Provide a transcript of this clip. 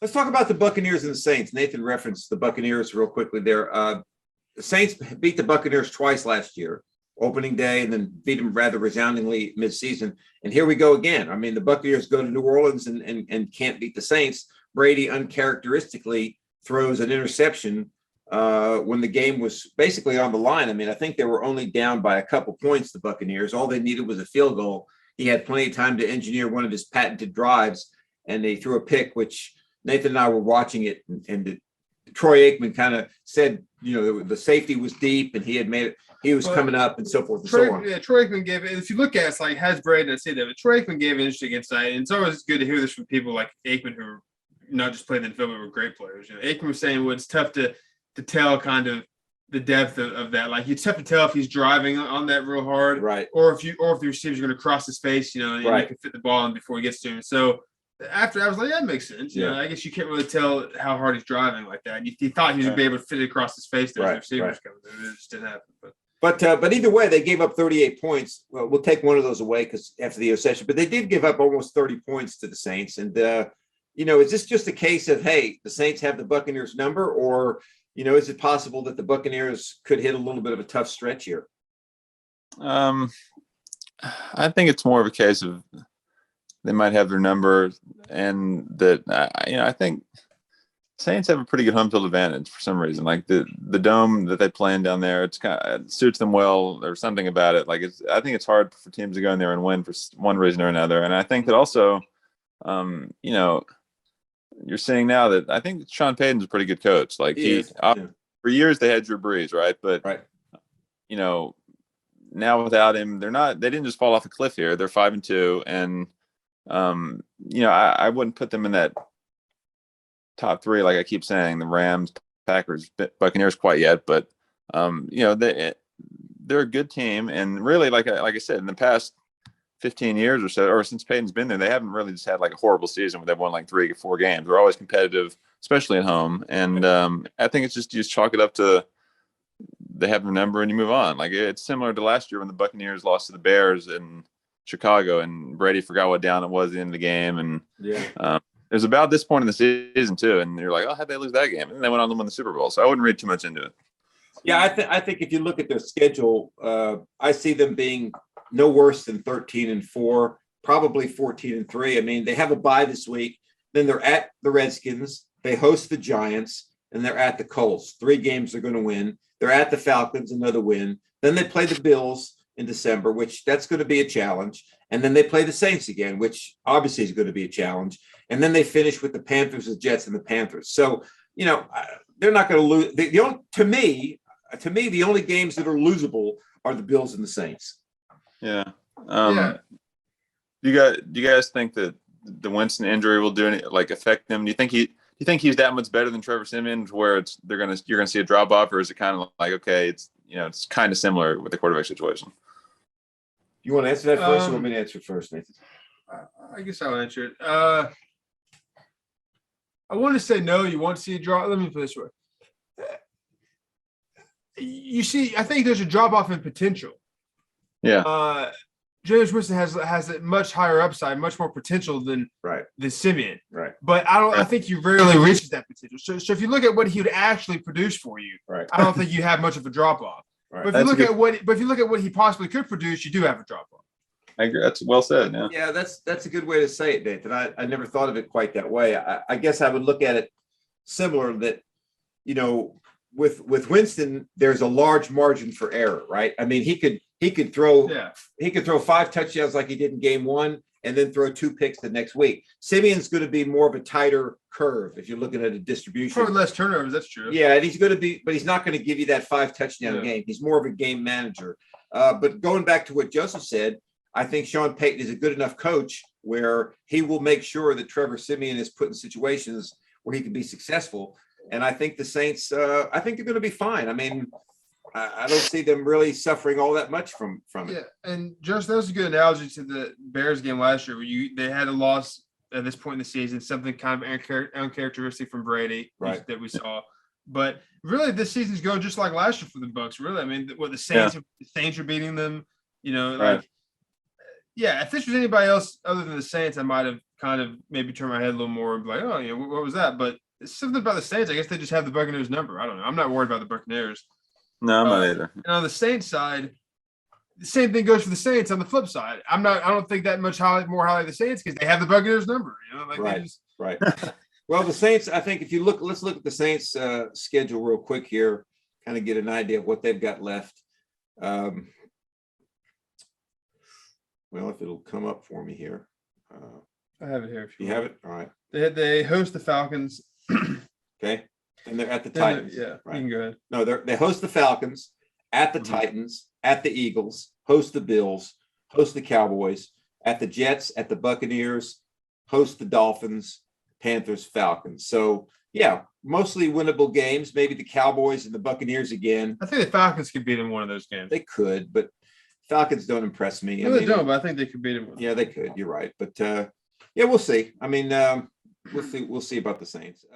Let's talk about the Buccaneers and the Saints. Nathan referenced the Buccaneers real quickly there. The Saints beat the Buccaneers twice last year, opening day, and then beat them rather resoundingly midseason. And here we go again. I mean, the Buccaneers go to New Orleans and can't beat the Saints. Brady uncharacteristically throws an interception when the game was basically on the line. I mean, I think they were only down by a couple points, the Buccaneers. All they needed was a field goal. He had plenty of time to engineer one of his patented drives, and they threw a pick, which Nathan and I were watching it, and Troy Aikman kind of said, the safety was deep, and he had made it. He was coming up, and so forth and so on. Yeah, Troy Aikman gave it. If you look at it, it's like has Brady. I say that, but Troy Aikman gave an interesting insight, and it's always good to hear this from people like Aikman who are not just playing the NFL, but were great players. Aikman was saying, well, it's tough to tell kind of the depth of that. Like it's tough to tell if he's driving on that real hard, right? Or if the receiver's going to cross his face, and right. you can fit the ball in before he gets to him. So after I was like, that makes sense. I guess you can't really tell how hard he's driving like that. He thought he was going to be able to fit it across his face. There, the receivers coming through. It just didn't happen. But either way, they gave up 38 points. Well, we'll take one of those away because after the session, but they did give up almost 30 points to the Saints. And is this just a case of, hey, the Saints have the Buccaneers number, or is it possible that the Buccaneers could hit a little bit of a tough stretch here? I think it's more of a case of they might have their number, and that I think Saints have a pretty good home field advantage for some reason. Like the dome that they play in down there, it suits them well. There's something about it. Like I think it's hard for teams to go in there and win for one reason or another. And I think that also, you're seeing now that I think Sean Payton's a pretty good coach. Like for years they had Drew Brees, right? But now without him, they didn't just fall off a cliff here. They're 5-2, and I wouldn't put them in that top three, like I keep saying, the Rams, Packers, Buccaneers quite yet, but they're a good team, and really, like I said, in the past 15 years or so, or since Peyton's been there, they haven't really just had like a horrible season where they've won like 3 or 4 games. They're always competitive, especially at home, and I think it's just you just chalk it up to they have their number and you move on. Like it's similar to last year when the Buccaneers lost to the Bears in Chicago, and Brady forgot what down it was at the end of the game, and it was about this point in the season too, and you're like, oh, how'd they lose that game? And they went on to win the Super Bowl. So I wouldn't read too much into it. Yeah, I think if you look at their schedule, I see them being no worse than 13-4, probably 14-3. I mean, they have a bye this week. Then they're at the Redskins. They host the Giants, and they're at the Colts. 3 games they're going to win. They're at the Falcons, another win. Then they play the Bills in December, which that's going to be a challenge. And then they play the Saints again, which obviously is going to be a challenge. And then they finish with the Panthers, the Jets, and the Panthers. So, they're not going to lose. To me, the only games that are losable are the Bills and the Saints. Yeah. Do you guys think that the Winston injury will affect him? Do you think he's that much better than Trevor Siemian, where you're gonna see a drop off, or is it kind of like, okay, it's kind of similar with the quarterback situation? You want to answer that first, or want me to answer it first, Nathan? I guess I'll answer it. I want to say no. You want to see a drop? Let me put it this way. You see, I think there's a drop off in potential. Yeah. Jameis Winston has a much higher upside, much more potential than Siemian. Right. But I think he rarely reaches that potential. So if you look at what he would actually produce for you, I don't think you have much of a drop off. Right. But if you look at what he possibly could produce, you do have a drop off. I agree. That's well said. Yeah. Yeah, that's a good way to say it, Nathan. I never thought of it quite that way. I guess I would look at it similar that, with Winston, there's a large margin for error, right? I mean, he could throw 5 touchdowns like he did in game 1, and then throw 2 picks the next week. Simeon's going to be more of a tighter curve if you're looking at a distribution. Probably less turnovers, that's true. Yeah, and he's not going to give you that 5 touchdown game. He's more of a game manager. But going back to what Joseph said, I think Sean Payton is a good enough coach where he will make sure that Trevor Siemian is put in situations where he can be successful. And I think the Saints, I think they're going to be fine. I mean, I don't see them really suffering all that much from it. Yeah, and just that was a good analogy to the Bears game last year, where they had a loss at this point in the season, something kind of uncharacteristic from Brady that we saw. But really, this season's going just like last year for the Bucs. Really, I mean, the Saints are beating them. If this was anybody else other than the Saints, I might have kind of maybe turn my head a little more and be like, oh, what was that? But it's something about the Saints. I guess they just have the Buccaneers number. I don't know. I'm not worried about the Buccaneers. No, I'm not either. And on the Saints side, the same thing goes for the Saints on the flip side. I don't think that much more highly the Saints because they have the Buccaneers number. Right. Well, the Saints, I think if you let's look at the Saints schedule real quick here, kind of get an idea of what they've got left. Well, if it'll come up for me here. I have it here. If You have it? All right. They host the Falcons. Okay. And they're at the Titans. Yeah, right. You can go ahead. No, they host the Falcons, at the Titans, at the Eagles, host the Bills, host the Cowboys, at the Jets, at the Buccaneers, host the Dolphins, Panthers, Falcons. So, yeah, mostly winnable games. Maybe the Cowboys and the Buccaneers again. I think the Falcons could beat in one of those games. They could, but Falcons don't impress me. No, they don't, but I think they could beat them. Yeah, they could. You're right. But, yeah, we'll see. I mean, we'll see about the Saints.